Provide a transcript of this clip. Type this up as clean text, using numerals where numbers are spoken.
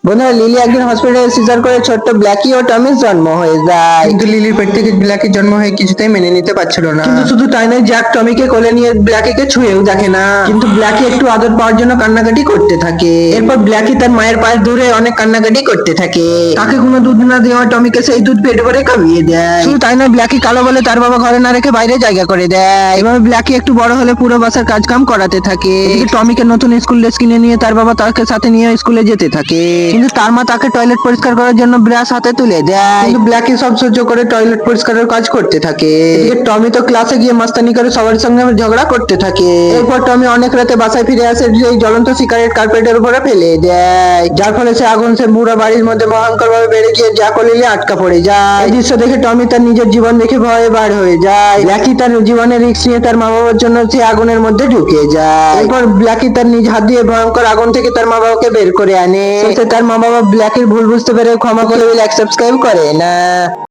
বন্ধুরা, লিলি একদিন হসপিটালে সিজার করে ছোট্ট ব্ল্যাকি ও টমির জন্ম হয়ে যায়। কিন্তু লিলির পেট থেকে ব্ল্যাকির জন্ম হয়ে কিছুতেই মেনে নিতে পারছিল না। কিন্তু শুধু তাই নয়, জ্যাক টমিকে কোলে নিয়ে ব্ল্যাকিকে ছুঁয়েও দেখে না। কিন্তু ব্ল্যাকি একটু আদর পাওয়ার জন্য কান্নাকাটি করতে থাকে। এরপর ব্ল্যাকি তার মায়ের পায়ে ধরে অনেক কান্নাকাটি করতে থাকে। তাকে কোনো দুধ না দেওয়া টমিকে সেই দুধ পেট ভরে খাইয়ে দেয়। শুধু তাই নয়, ব্ল্যাকি কালো বলে তার বাবা ঘরে না রেখে বাইরে জায়গা করে দেয়। এভাবে ব্ল্যাকি একটু বড় হলে পুরো বাসার কাজ কাম করাতে থাকে। এদিকে টমিকে নতুন স্কুল ড্রেস কিনে নিয়ে তার বাবা তাকে সাথে নিয়ে স্কুলে যেতে থাকে। কিন্তু তার মা তাকে টয়লেট পরিষ্কার করার জন্য ব্রাশ হাতে তুলে দেয়। কিন্তু ব্ল্যাকি সব সহ্য করে টয়লেট পরিষ্কারের কাজ করতে থাকে। এদিকে টমি তো ক্লাসে গিয়ে মাস্তানি করে সবার সঙ্গে ঝগড়া করতে থাকে। এরপর টমি অনেক রাতে বাসায় ফিরে আসে, এই জ্বলন্ত সিগারেট কার্পেটের উপরে ফেলে দেয়, যার ফলে সে আগুন সে পুরো বাড়ির মধ্যে ভয়ঙ্কর ভাবে বেড়ে গিয়ে জ্যাক ও লিলি আটকা পড়ে যায়। এই দৃশ্য দেখে টমি তার নিজের জীবন দেখে ভয়ে বার হয়ে যায়। ব্ল্যাকি তার জীবনের রিস্ক নিয়ে তার মা বাবার জন্য সে আগুনের মধ্যে ঢুকে যায়। এরপর ব্ল্যাকি তার নিজ হাত দিয়ে ভয়ঙ্কর আগুন থেকে তার মা বাবাকে বের করে আনে। শেষে তার মা বাবা ব্ল্যাকির ভুল বুঝতে পেরে ক্ষমা করে সাবস্ক্রাইব করে না।